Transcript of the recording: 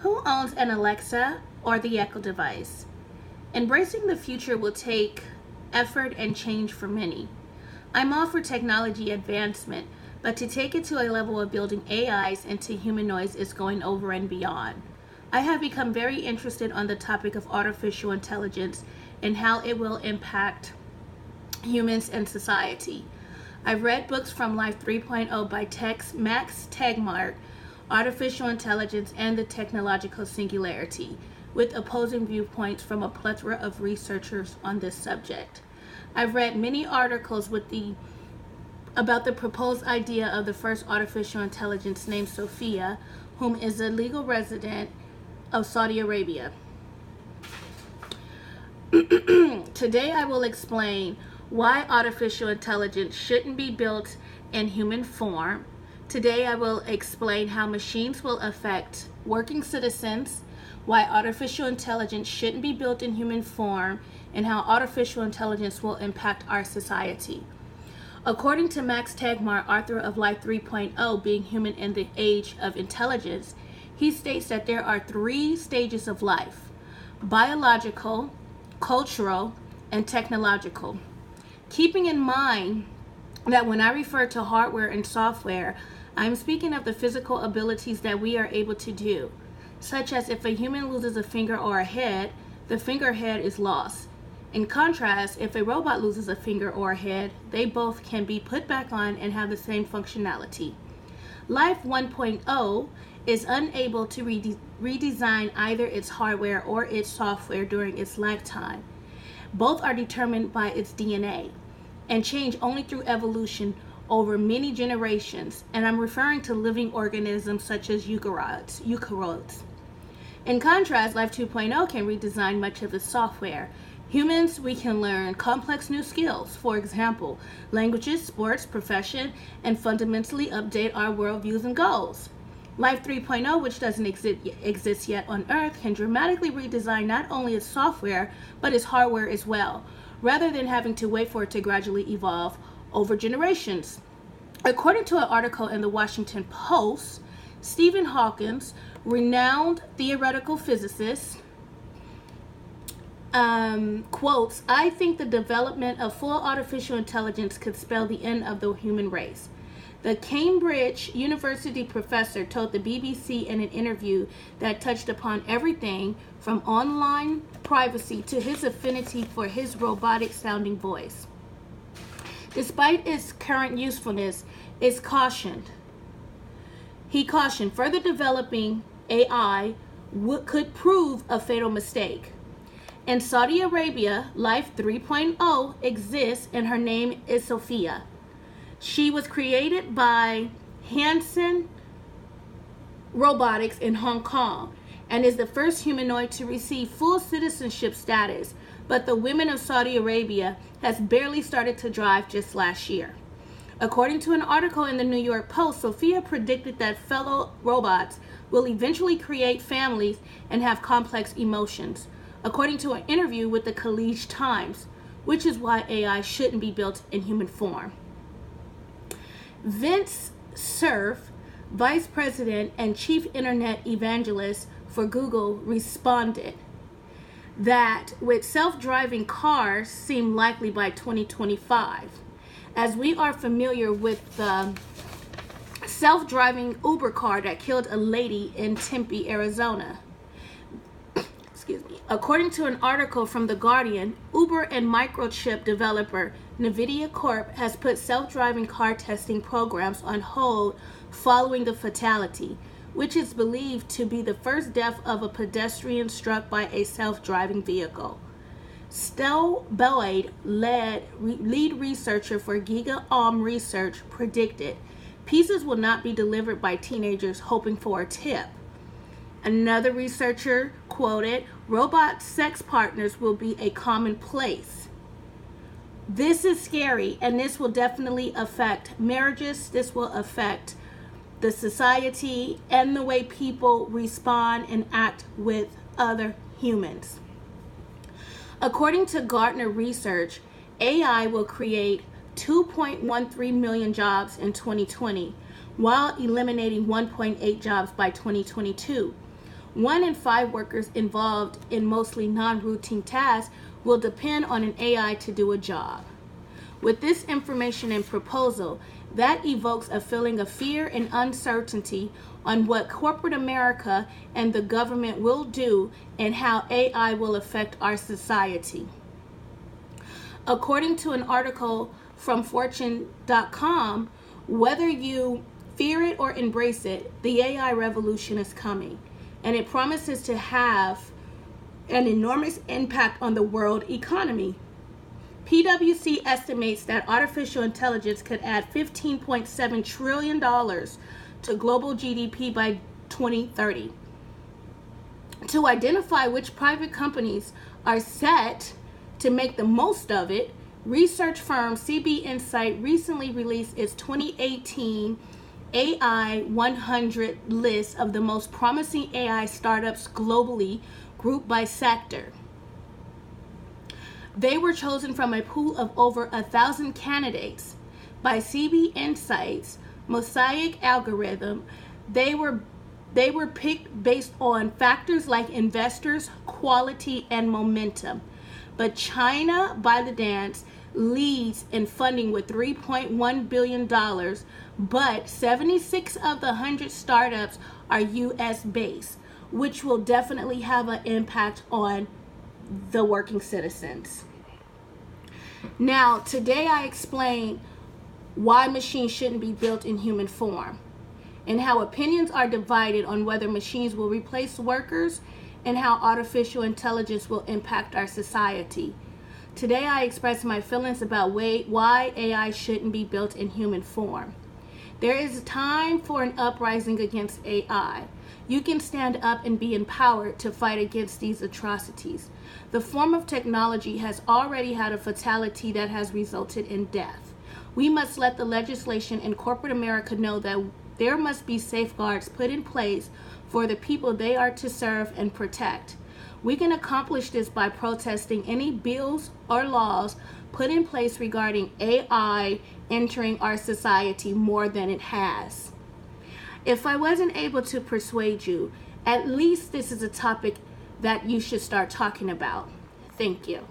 Who owns an Alexa or the Echo device? Embracing the future will take effort and change for many. I'm all for technology advancement, but to take it to a level of building AIs into humanoids is going over and beyond. I have become very interested on the topic of artificial intelligence and how it will impact humans and society. I've read books from Life 3.0 by Max Tegmark, Artificial Intelligence and the Technological Singularity, with opposing viewpoints from a plethora of researchers on this subject. I've read many articles about the proposed idea of the first artificial intelligence named Sophia, whom is a legal resident of Saudi Arabia. Today I will explain why artificial intelligence shouldn't be built in human form. Today I will explain how machines will affect working citizens, why artificial intelligence shouldn't be built in human form, and how artificial intelligence will impact our society. According to Max Tegmark, author of Life 3.0, Being Human in the Age of Intelligence, he states that there are 3 stages of life: biological, cultural, and technological. Keeping in mind that when I refer to hardware and software, I'm speaking of the physical abilities that we are able to do, such as if a human loses a finger or a head, the finger head is lost. In contrast, if a robot loses a finger or a head, they both can be put back on and have the same functionality. Life 1.0 is unable to redesign either its hardware or its software during its lifetime. Both are determined by its DNA and change only through evolution over many generations, and I'm referring to living organisms such as eukaryotes. In contrast, Life 2.0 can redesign much of the software. Humans, we can learn complex new skills, for example, languages, sports, profession, and fundamentally update our worldviews and goals. Life 3.0, which doesn't exist yet on Earth, can dramatically redesign not only its software, but its hardware as well, rather than having to wait for it to gradually evolve over generations. According to an article in the Washington Post, Stephen Hawking, renowned theoretical physicist, quotes, "I think the development of full artificial intelligence could spell the end of the human race." The Cambridge University professor told the BBC in an interview that touched upon everything from online privacy to his affinity for his robotic-sounding voice. Despite its current usefulness, he cautioned further developing AI could prove a fatal mistake. In Saudi Arabia, Life 3.0 exists and her name is Sophia. She was created by Hanson Robotics in Hong Kong and is the first humanoid to receive full citizenship status, but the women of Saudi Arabia has barely started to drive just last year. According to an article in the New York Post, Sophia predicted that fellow robots will eventually create families and have complex emotions, according to an interview with the Khaleej Times, which is why AI shouldn't be built in human form. Vince Cerf, Vice President and Chief Internet Evangelist for Google, responded that with self-driving cars seem likely by 2025. As we are familiar with the self-driving Uber car that killed a lady in Tempe, Arizona. According to an article from The Guardian, Uber and microchip developer NVIDIA Corp has put self-driving car testing programs on hold following the fatality, which is believed to be the first death of a pedestrian struck by a self-driving vehicle. Stel Boyd, lead researcher for GigaOM Research, predicted pieces will not be delivered by teenagers hoping for a tip. Another researcher quoted, "Robot sex partners will be a commonplace. This is scary, and this will definitely affect marriages. This will affect the society and the way people respond and act with other humans." According to Gartner Research, AI will create 2.13 million jobs in 2020, while eliminating 1.8 jobs by 2022. 1 in 5 workers involved in mostly non-routine tasks will depend on an AI to do a job. With this information and proposal, that evokes a feeling of fear and uncertainty on what corporate America and the government will do and how AI will affect our society. According to an article from Fortune.com, whether you fear it or embrace it, the AI revolution is coming, and it promises to have an enormous impact on the world economy. PwC estimates that artificial intelligence could add $15.7 trillion to global GDP by 2030. To identify which private companies are set to make the most of it, research firm CB Insight recently released its 2018 AI 100 list of the most promising AI startups globally, grouped by sector. They were chosen from a pool of over 1,000 candidates. By CB Insight's Mosaic algorithm, they were picked based on factors like investors, quality, and momentum. But China, by the dance, leads in funding with $3.1 billion, but 76 of the 100 startups are US-based, which will definitely have an impact on the working citizens. Now, today I explain why machines shouldn't be built in human form, and how opinions are divided on whether machines will replace workers, and how artificial intelligence will impact our society. Today I express my feelings about why AI shouldn't be built in human form. There is time for an uprising against AI. You can stand up and be empowered to fight against these atrocities. The form of technology has already had a fatality that has resulted in death. We must let the legislation in corporate America know that there must be safeguards put in place for the people they are to serve and protect. We can accomplish this by protesting any bills or laws put in place regarding AI entering our society more than it has. If I wasn't able to persuade you, at least this is a topic that you should start talking about. Thank you.